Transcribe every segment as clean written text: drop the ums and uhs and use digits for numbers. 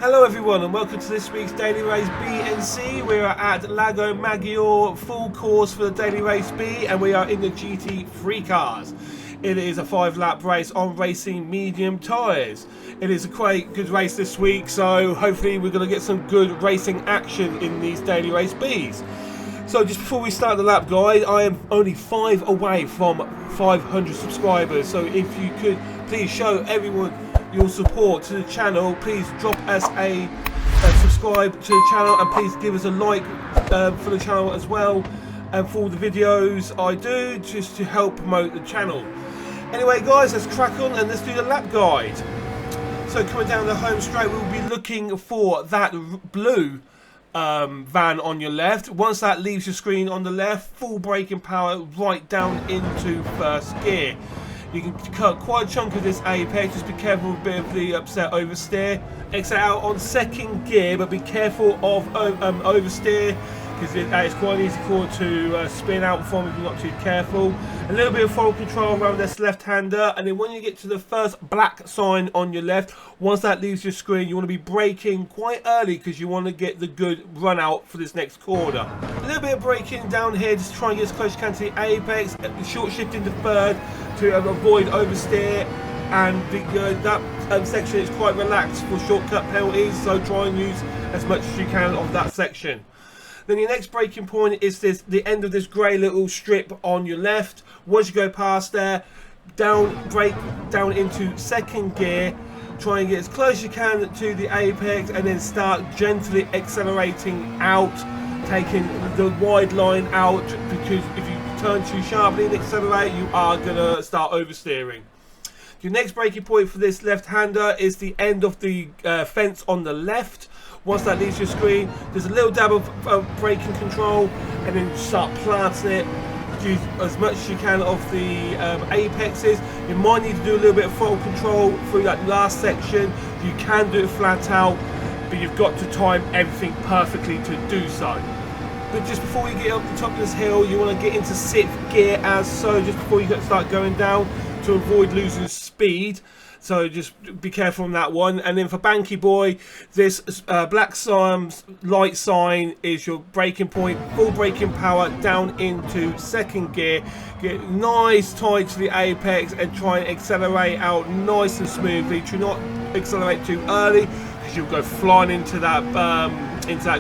Hello everyone and welcome to this week's Daily Race B+C. We are at Lago Maggiore, full course for the Daily Race B, and we are in the GT3 cars. It is a 5-lap race on racing medium tyres. It is a quite good race this week, so hopefully we're going to get some good racing action in these Daily Race Bs. So just before we start the lap guide, I am only 5 away from 500 subscribers, so if you could please show everyone your support to the channel, please drop us a subscribe to the channel, and please give us a like for the channel as well, and for all the videos I do just to help promote the channel. Anyway guys, let's crack on and let's do the lap guide. So coming down the home straight, we'll be looking for that blue van on your left. Once that leaves your screen on the left, full braking power right down into first gear. You can cut quite a chunk of this apex, just be careful with a bit of the upset oversteer. Exit out on second gear, but be careful of oversteer, because that is quite an easy corner to spin out from if you're not too careful. A little bit of forward control around this left-hander, and then when you get to the first black sign on your left, once that leaves your screen, you want to be braking quite early because you want to get the good run out for this next corner. A little bit of braking down here, just try and get as close as you can to the apex, short shift into third to avoid oversteer, and that section is quite relaxed for shortcut penalties, so try and use as much as you can of that section. Then your next braking point is the end of this grey little strip on your left. Once you go past there, brake down into second gear, try and get as close as you can to the apex, and then start gently accelerating out, taking the wide line out, because if you turn too sharply and accelerate, you are going to start oversteering. Your next braking point for this left-hander is the end of the fence on the left. Once that leaves your screen, there's a little dab of braking control, and then start planting it. Use as much as you can of the apexes. You might need to do a little bit of throttle control through that last section. You can do it flat out, but you've got to time everything perfectly to do so. But just before you get up the top of this hill, you want to get into 6th gear as so, just before you start going down, to avoid losing speed. So just be careful on that one. And then for Banky Boy, this black light sign is your braking point. Full braking power down into second gear. Get nice tight to the apex and try and accelerate out nice and smoothly. Do not accelerate too early, because you'll go flying into that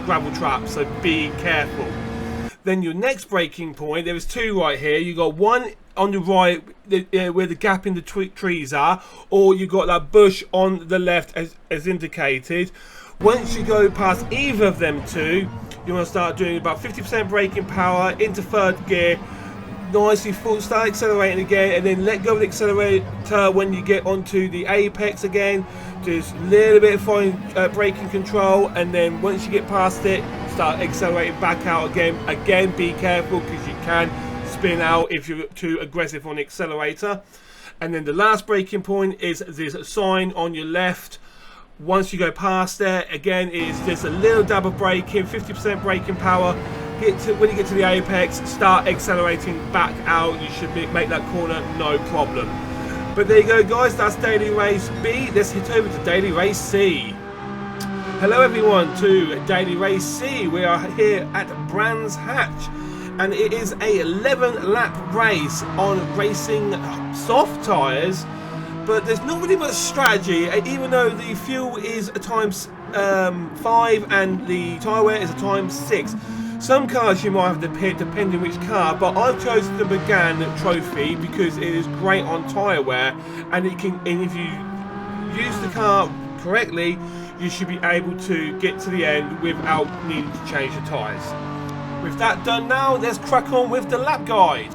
gravel trap. So be careful. Then your next braking point, there is 2 right here. You got one on the right where the gap in the trees are, or you got that bush on the left as indicated. Once you go past either of them two, you want to start doing about 50% braking power into third gear, nicely start accelerating again, and then let go of the accelerator when you get onto the apex again. Just a little bit of fine braking control, and then once you get past it, start accelerating back out again. Again, be careful, because you can spin out if you're too aggressive on the accelerator. And then the last braking point is this sign on your left. Once you go past there, again, is just a little dab of braking, 50% braking power. When you get to the apex, start accelerating back out. You should make that corner no problem. But there you go guys, that's Daily Race B. Let's hit over to Daily Race C. Hello everyone to Daily Race C. We are here at Brands Hatch, and it is a 11-lap race on racing soft tyres, but there's not really much strategy, even though the fuel is a times 5 and the tyre wear is a times 6. Some cars you might have to pick depending which car, but I've chosen the Megane Trophy because it is great on tyre wear, and if you use the car correctly, you should be able to get to the end without needing to change the tyres. With that done now, let's crack on with the lap guide.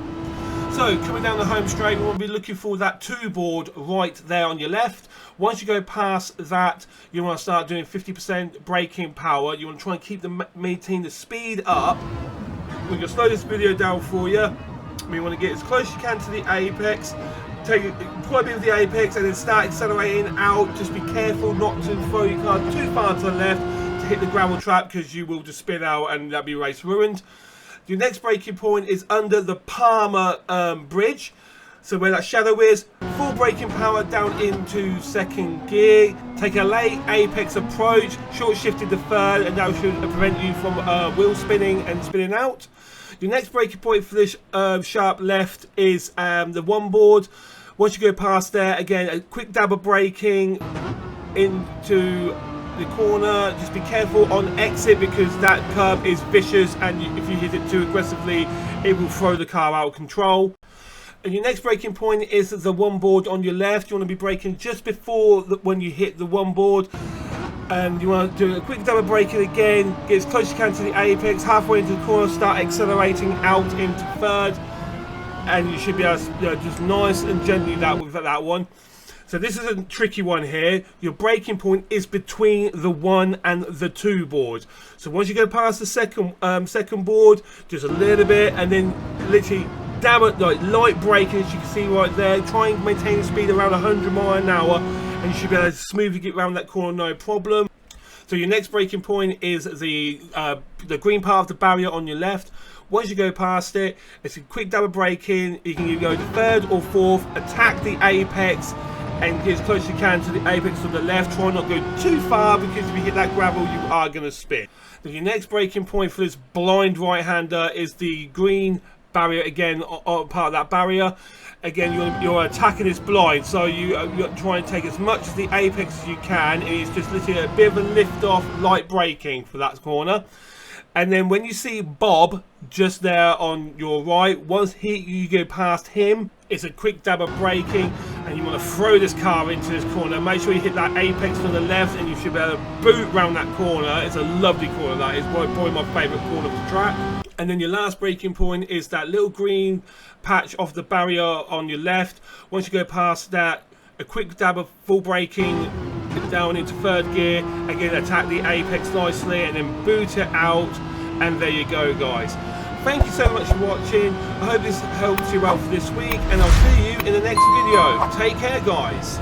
So coming down the home straight, we want to be looking for that 2 board right there on your left. Once you go past that, you want to start doing 50% braking power. You want to try and maintain the speed up. We're going to slow this video down for you. We want to get as close as you can to the apex. Take quite a bit of the apex and then start accelerating out. Just be careful not to throw your car too far to the left to hit the gravel trap, because you will just spin out and that'll be race ruined. Your next braking point is under the Palmer bridge. So where that shadow is, full braking power down into second gear. Take a late apex approach, short shifted to third, and that should prevent you from wheel spinning and spinning out. Your next braking point for this sharp left is the one board. Once you go past there, again, a quick dab of braking into the corner. Just be careful on exit because that curb is vicious, and if you hit it too aggressively, it will throw the car out of control. And your next braking point is the one board on your left. You want to be braking just before when you hit the one board. And you want to do a quick dab of braking again, get as close as you can to the apex, halfway into the corner, start accelerating out into third, and you should be able to, just nice and gently with that one. So this is a tricky one here. Your braking point is between the 1 and the 2 board. So once you go past the second board, just a little bit, and then literally dab it, like light braking, as you can see right there. Try and maintain the speed around 100 miles an hour, and you should be able to smoothly get around that corner, no problem. So your next braking point is the green part of the barrier on your left. Once you go past it, it's a quick dab of braking. You can either go to third or fourth, attack the apex, and get as close as you can to the apex to the left. Try not to go too far, because if you hit that gravel, you are going to spin. Then your next braking point for this blind right-hander is the green barrier again, part of that barrier. Again, you're attacking this blind, so you're trying to take as much of the apex as you can. It's just literally a bit of a lift off, light braking for that corner. And then when you see Bob just there on your right, once you go past him, it's a quick dab of braking, and you want to throw this car into this corner. Make sure you hit that apex to the left, and you should be able to boot round that corner. It's a lovely corner. That is probably my favourite corner of the track. And then your last braking point is that little green patch of the barrier on your left. Once you go past that, a quick dab of full braking down into third gear. Again, attack the apex nicely, and then boot it out. And there you go, guys. Thank you so much for watching. I hope this helps you out for this week, and I'll see you in the next video. Take care, guys.